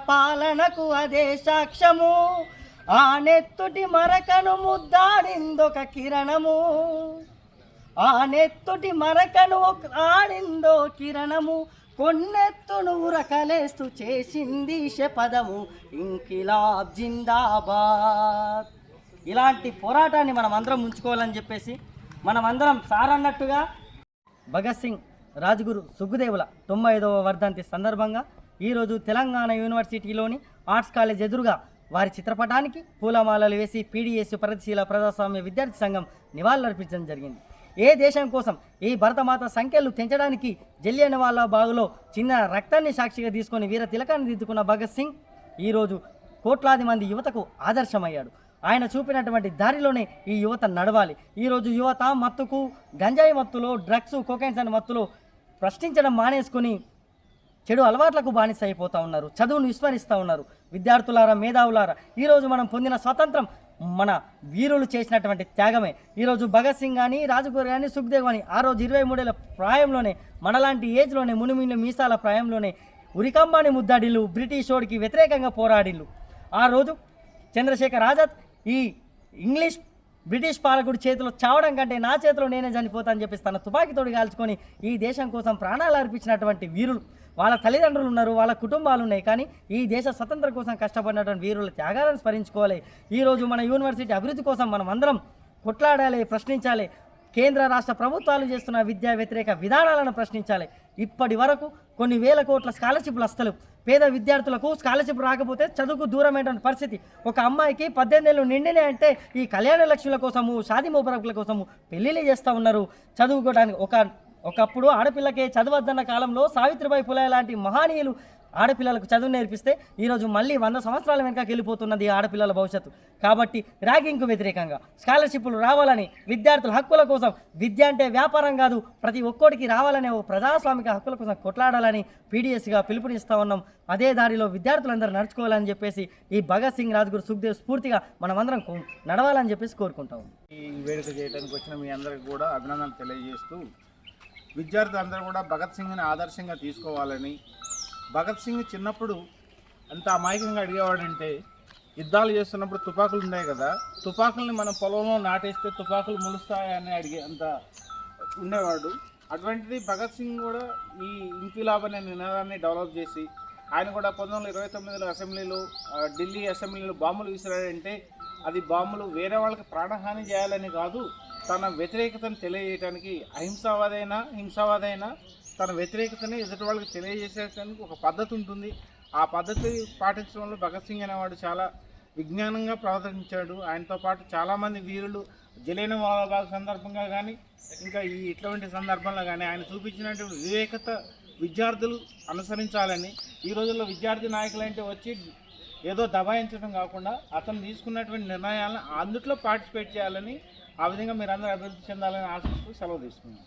పాలనకు అదే సాక్ష్యము. ఆ నెత్తుటి మరకను ముద్దాడిందొక కిరణము, ఆ నెత్తుటి మరకను ఆడిందో కిరణము, కొన్నెత్తును ఉరకలేస్తూ చేసింది శపథము, ఇంకిలాబ్ జిందాబాద్. ఇలాంటి పోరాటాన్ని మనం అందరం ఉంచుకోవాలని చెప్పేసి మనమందరం సారన్నట్టుగా భగత్ సింగ్ రాజ్గురు సుఖ్దేవుల 95వ వర్ధంతి సందర్భంగా ఈరోజు తెలంగాణ యూనివర్సిటీలోని ఆర్ట్స్ కాలేజ్ ఎదురుగా వారి చిత్రపటానికి పూలమాలలు వేసి పీడీఎస్ ప్రగతిశీల ప్రజాస్వామ్య విద్యార్థి సంఘం నివాళులర్పించడం జరిగింది. ఏ దేశం కోసం ఈ భరతమాత సంఖ్యలు తెంచడానికి జలియన్వాలా బాగులో చిన్న రక్తాన్ని సాక్షిగా తీసుకొని వీర తిలకాన్ని దిద్దుకున్న భగత్ సింగ్ ఈరోజు కోట్లాది మంది యువతకు ఆదర్శమయ్యాడు. ఆయన చూపినటువంటి దారిలోనే ఈ యువత నడవాలి. ఈరోజు యువత మత్తుకు, గంజాయి మత్తులో, డ్రగ్స్, కోకైన్స్ అనే మత్తులో ప్రశ్నించడం మానేసుకొని చెడు అలవాట్లకు బానిస అయిపోతూ ఉన్నారు, చదువును విస్మరిస్తూ ఉన్నారు. విద్యార్థులారా, మేధావులారా, ఈరోజు మనం పొందిన స్వతంత్రం మన వీరులు చేసినటువంటి త్యాగమే. ఈరోజు భగత్ సింగ్ కానీ, రాజ్గురు కానీ, సుఖ్దేవ్ కానీ ఆ రోజు 23 ఏళ్ల ప్రాయంలోనే, మనలాంటి ఏజ్లోనే, మునిమిని మీసాల ప్రాయంలోనే ఉరికంబాని ముద్దాడిల్లు, బ్రిటిష్ వాడికి వ్యతిరేకంగా పోరాడిల్లు. ఆ రోజు చంద్రశేఖర్ ఆజాద్ ఈ ఇంగ్లీష్ బ్రిటిష్ పాలకుడి చేతిలో చావడం కంటే నా చేతిలో నేనే చనిపోతానని చెప్పేసి తన తుపాకీతోటి కాల్చుకొని ఈ దేశం కోసం ప్రాణాలు అర్పించినటువంటి వీరులు. వాళ్ళ తల్లిదండ్రులు ఉన్నారు, వాళ్ళ కుటుంబాలు ఉన్నాయి, కానీ ఈ దేశ స్వతంత్రం కోసం కష్టపడినటువంటి వీరుల త్యాగాలను స్మరించుకోవాలి. ఈరోజు మన యూనివర్సిటీ అభివృద్ధి కోసం మనం అందరం కొట్లాడాలి, ప్రశ్నించాలి. కేంద్ర రాష్ట్ర ప్రభుత్వాలు చేస్తున్న విద్యా వ్యతిరేక విధానాలను ప్రశ్నించాలి. ఇప్పటి వరకు కొన్ని వేల కోట్ల స్కాలర్షిప్లు వస్తలు, పేద విద్యార్థులకు స్కాలర్షిప్ రాకపోతే చదువుకు దూరమైనటువంటి పరిస్థితి. ఒక అమ్మాయికి 18 ఏళ్ళు నిండినే అంటే ఈ కళ్యాణ లక్ష్యుల కోసము, షాదీ ముబారకుల కోసము పెళ్ళిళ్ళు చేస్తూ ఉన్నారు. చదువుకోవడానికి ఒకప్పుడు ఆడపిల్లకే చదవద్దన్న కాలంలో సావిత్రిబాయి పులే లాంటి మహనీయులు ఆడపిల్లలకు చదువు నేర్పిస్తే ఈరోజు మళ్ళీ 100 సంవత్సరాల వెనకకి వెళ్ళిపోతున్నది ఆడపిల్లల భవిష్యత్తు. కాబట్టి ర్యాగింగ్కు వ్యతిరేకంగా స్కాలర్షిప్లు రావాలని, విద్యార్థుల హక్కుల కోసం, విద్య అంటే వ్యాపారం కాదు, ప్రతి ఒక్కడికి రావాలనే ఓ ప్రజాస్వామిక హక్కుల కోసం కొట్లాడాలని పీడీఎస్గా పిలుపునిస్తూ ఉన్నాం. అదే దారిలో విద్యార్థులందరూ నడుచుకోవాలని చెప్పేసి ఈ భగత్ సింగ్, రాజ్గురు సుఖ్దేవ్ స్ఫూర్తిగా మనమందరం నడవాలని చెప్పేసి కోరుకుంటాం. ఈ వేడుక చేయడానికి వచ్చిన మీ అందరికీ కూడా అభినందనలు తెలియజేస్తూ, విద్యార్థులందరూ కూడా భగత్ సింగ్ని ఆదర్శంగా తీసుకోవాలని, భగత్ సింగ్ చిన్నప్పుడు అంత అమాయకంగా అడిగేవాడంటే, యుద్ధాలు చేస్తున్నప్పుడు తుపాకులు ఉన్నాయి కదా, తుపాకుల్ని మనం పొలంలో నాటేస్తే తుపాకులు ములుస్తాయని అడిగే అంత ఉండేవాడు. అటువంటిది భగత్ సింగ్ కూడా ఈ ఇంకిలాబ్ అనే నినాదాన్ని డెవలప్ చేసి, ఆయన కూడా 1929లో అసెంబ్లీలో, ఢిల్లీ అసెంబ్లీలో బాంబులు విసిరాడంటే అది బాంబులు వేరే వాళ్ళకి ప్రాణహాని చేయాలని కాదు, తన వ్యతిరేకతను తెలియజేయడానికి అహింసావాదైనా హింసావాదైనా తన వ్యతిరేకతని ఎదుటి వాళ్ళకి తెలియజేసేటానికి ఒక పద్ధతి ఉంటుంది. ఆ పద్ధతి పాటించడంలో భగత్ సింగ్ అనేవాడు చాలా విజ్ఞానంగా ప్రవర్తించాడు. ఆయనతో పాటు చాలామంది వీరులు జలియన్వాలా బాగ్ సందర్భంగా కానీ, ఇంకా ఇటువంటి సందర్భంలో కానీ ఆయన చూపించినటువంటి వివేకత విద్యార్థులు అనుసరించాలని, ఈ రోజుల్లో విద్యార్థి నాయకులంటే వచ్చి ఏదో దబాయించడం కాకుండా అతను తీసుకున్నటువంటి నిర్ణయాలను అందుట్లో పార్టిసిపేట్ చేయాలని, ఆ విధంగా మీరందరూ అభివృద్ధి చెందాలని ఆశిస్తూ సెలవు తీసుకున్నాం.